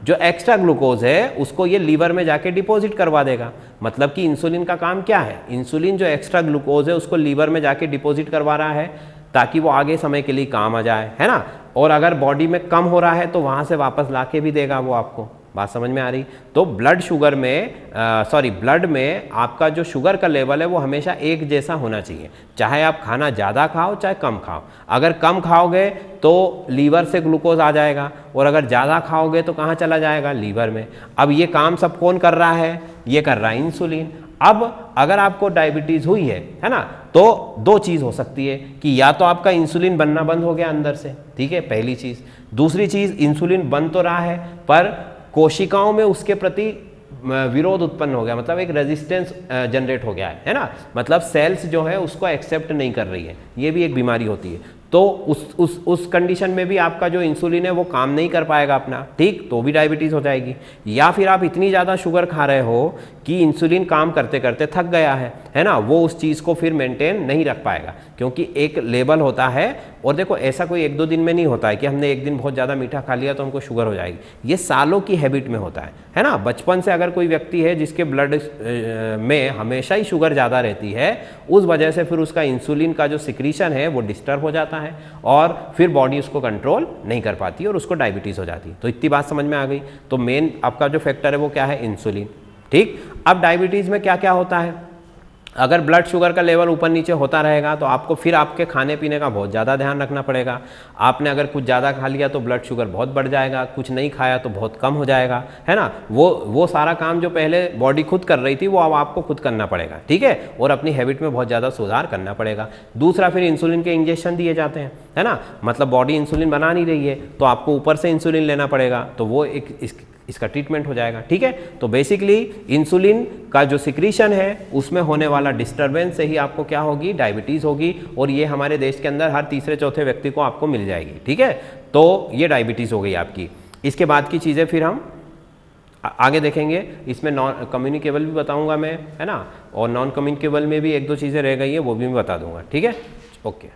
जो एक्स्ट्रा ग्लूकोज है उसको ये लीवर में जाके डिपॉजिट करवा देगा। मतलब कि इंसुलिन का काम क्या है, इंसुलिन जो एक्स्ट्रा ग्लूकोज है उसको लीवर में जाके डिपॉजिट करवा रहा है ताकि वो आगे समय के लिए काम आ जाए, है ना, और अगर बॉडी में कम हो रहा है तो वहाँ से वापस ला के भी देगा वो आपको। बात समझ में आ रही। तो ब्लड शुगर में ब्लड में आपका जो शुगर का लेवल है वो हमेशा एक जैसा होना चाहिए, चाहे आप खाना ज़्यादा खाओ चाहे कम खाओ। अगर कम खाओगे तो लीवर से ग्लूकोज आ जाएगा और अगर ज़्यादा खाओगे तो कहाँ चला जाएगा, लीवर में। अब ये काम सब कौन कर रहा है, ये कर रहा है इंसुलिन। अब अगर आपको डायबिटीज़ हुई है ना, तो दो चीज़ हो सकती है कि या तो आपका इंसुलिन बनना बंद हो गया अंदर से, ठीक है, पहली चीज़। दूसरी चीज़, इंसुलिन बन तो रहा है पर कोशिकाओं में उसके प्रति विरोध उत्पन्न हो गया, मतलब एक रेजिस्टेंस जनरेट हो गया है ना, मतलब सेल्स जो है उसको एक्सेप्ट नहीं कर रही है, ये भी एक बीमारी होती है। तो उस कंडीशन में भी आपका जो इंसुलिन है वो काम नहीं कर पाएगा अपना, ठीक, तो भी डायबिटीज़ हो जाएगी। या फिर आप इतनी ज़्यादा शुगर खा रहे हो कि इंसुलिन काम करते करते थक गया है ना, वो उस चीज़ को फिर मेंटेन नहीं रख पाएगा, क्योंकि एक लेवल होता है। और देखो ऐसा कोई 1-2 दिन में नहीं होता है कि हमने एक दिन बहुत ज़्यादा मीठा खा लिया तो हमको शुगर हो जाएगी, ये सालों की हैबिट में होता है ना। बचपन से अगर कोई व्यक्ति है जिसके ब्लड में हमेशा ही शुगर ज़्यादा रहती है, उस वजह से फिर उसका इंसुलिन का जो सिक्रीशन है वो डिस्टर्ब हो जाता है और फिर बॉडी उसको कंट्रोल नहीं कर पाती और उसको डायबिटीज़ हो जाती है। तो इतनी बात समझ में आ गई। तो मेन आपका जो फैक्टर है वो क्या है, इंसुलिन, ठीक। अब डायबिटीज़ में क्या क्या होता है, अगर ब्लड शुगर का लेवल ऊपर नीचे होता रहेगा तो आपको फिर आपके खाने पीने का बहुत ज़्यादा ध्यान रखना पड़ेगा। आपने अगर कुछ ज़्यादा खा लिया तो ब्लड शुगर बहुत बढ़ जाएगा, कुछ नहीं खाया तो बहुत कम हो जाएगा, है ना। वो सारा काम जो पहले बॉडी खुद कर रही थी वो अब आपको खुद करना पड़ेगा, ठीक है, और अपनी हैबिट में बहुत ज़्यादा सुधार करना पड़ेगा। दूसरा, फिर इंसुलिन के इंजेक्शन दिए जाते हैं, है ना, मतलब बॉडी इंसुलिन बना नहीं रही है तो आपको ऊपर से इंसुलिन लेना पड़ेगा, तो वो इसका ट्रीटमेंट हो जाएगा, ठीक है। तो बेसिकली इंसुलिन का जो सिक्रीशन है उसमें होने वाला डिस्टर्बेंस से ही आपको क्या होगी, डायबिटीज़ होगी, और ये हमारे देश के अंदर हर तीसरे चौथे व्यक्ति को आपको मिल जाएगी, ठीक है। तो ये डायबिटीज़ हो गई आपकी। इसके बाद की चीज़ें फिर हम आगे देखेंगे, इसमें नॉन कम्युनिकेबल भी बताऊंगा मैं, है ना, और नॉन कम्युनिकेबल में भी 1-2 चीज़ें रह गई है वो भी मैं बता दूंगा, ठीक है, ओके।